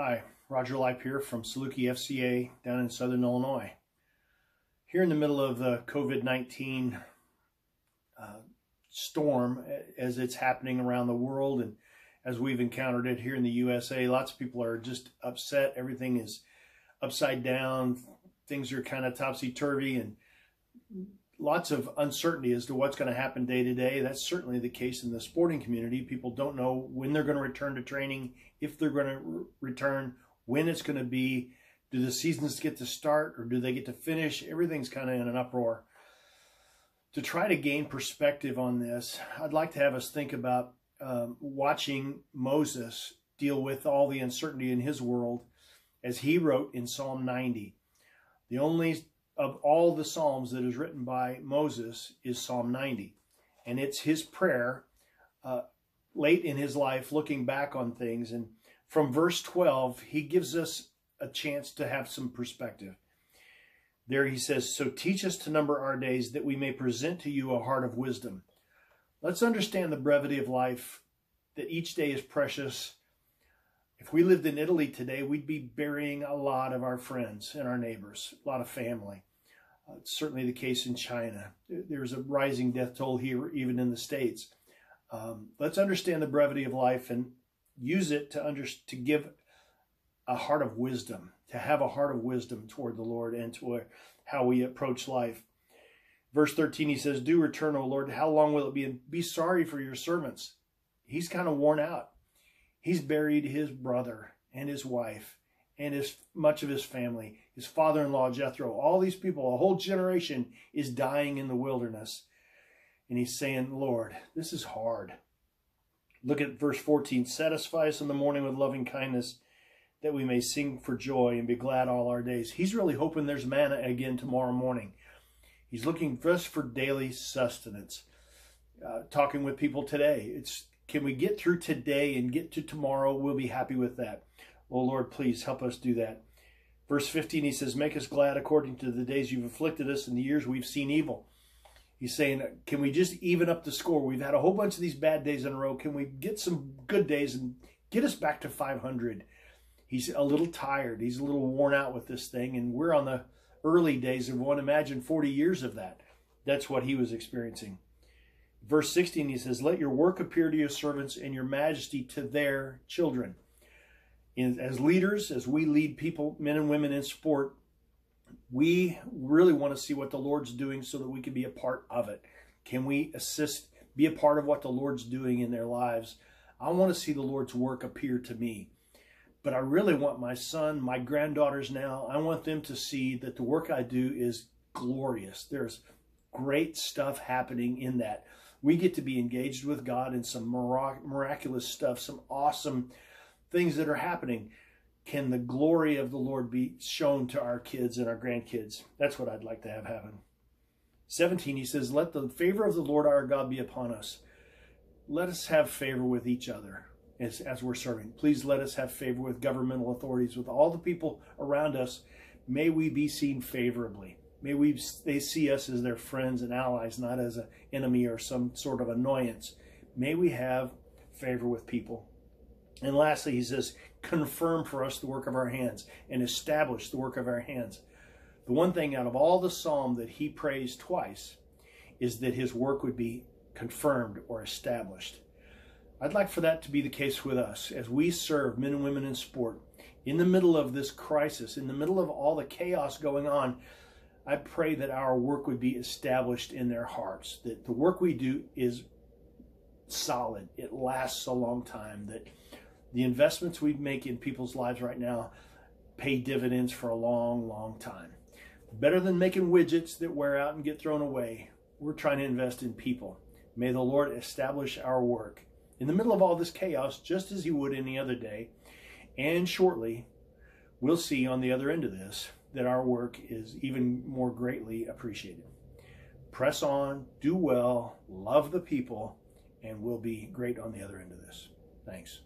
Hi, Roger Lipe here from Saluki FCA down in Southern Illinois. Here in the middle of the COVID-19 storm as it's happening around the world and as we've encountered it here in the USA, lots of people are just upset. Everything is upside down. Things are kind of topsy-turvy and lots of uncertainty as to what's going to happen day to day. That's certainly the case in the sporting community. People don't know when they're going to return to training, if they're going to return, when it's going to be. Do the seasons get to start or do they get to finish? Everything's kind of in an uproar. To try to gain perspective on this, I'd like to have us think about watching Moses deal with all the uncertainty in his world as he wrote in Psalm 90. The only of all the Psalms that is written by Moses is Psalm 90. And it's his prayer late in his life, looking back on things. And from verse 12, he gives us a chance to have some perspective. There he says, "So teach us to number our days that we may present to you a heart of wisdom." Let's understand the brevity of life, that each day is precious. If we lived in Italy today, we'd be burying a lot of our friends and our neighbors, a lot of family. It's certainly the case in China. There's a rising death toll here, even in the States. Let's understand the brevity of life and use it to give a heart of wisdom, to have a heart of wisdom toward the Lord and to how we approach life. Verse 13, he says, "Do return, O Lord. How long will it be? And be sorry for your servants." He's kind of worn out. He's buried his brother and his wife and much of his family, his father-in-law Jethro. All these people, a whole generation is dying in the wilderness. And he's saying, "Lord, this is hard." Look at verse 14. "Satisfy us in the morning with loving kindness, that we may sing for joy and be glad all our days." He's really hoping there's manna again tomorrow morning. He's looking just for daily sustenance. Talking with people today, can we get through today and get to tomorrow? We'll be happy with that. Oh Lord, please help us do that. Verse 15, he says, "Make us glad according to the days you've afflicted us and the years we've seen evil." He's saying, can we just even up the score? We've had a whole bunch of these bad days in a row. Can we get some good days and get us back to 500? He's a little tired. He's a little worn out with this thing. And we're on the early days of one. Imagine 40 years of that. That's what he was experiencing. Verse 16, he says, "Let your work appear to your servants and your majesty to their children." As leaders, as we lead people, men and women in sport, we really want to see what the Lord's doing so that we can be a part of it. Can we assist, be a part of what the Lord's doing in their lives? I want to see the Lord's work appear to me. But I really want my son, my granddaughters now, I want them to see that the work I do is glorious. There's great stuff happening in that. We get to be engaged with God in some miraculous stuff, some awesome things that are happening. Can the glory of the Lord be shown to our kids and our grandkids? That's what I'd like to have happen. 17, he says, "Let the favor of the Lord our God be upon us." Let us have favor with each other as we're serving. Please let us have favor with governmental authorities, with all the people around us. May we be seen favorably. May they see us as their friends and allies, not as an enemy or some sort of annoyance. May we have favor with people. And lastly, he says, "Confirm for us the work of our hands and establish the work of our hands." The one thing out of all the psalm that he prays twice is that his work would be confirmed or established. I'd like for that to be the case with us as we serve men and women in sport. In the middle of this crisis, in the middle of all the chaos going on, I pray that our work would be established in their hearts, that the work we do is solid, it lasts a long time, that the investments we make in people's lives right now pay dividends for a long, long time. Better than making widgets that wear out and get thrown away, we're trying to invest in people. May the Lord establish our work in the middle of all this chaos, just as he would any other day. And shortly, we'll see on the other end of this that our work is even more greatly appreciated. Press on, do well, love the people, and we'll be great on the other end of this. Thanks.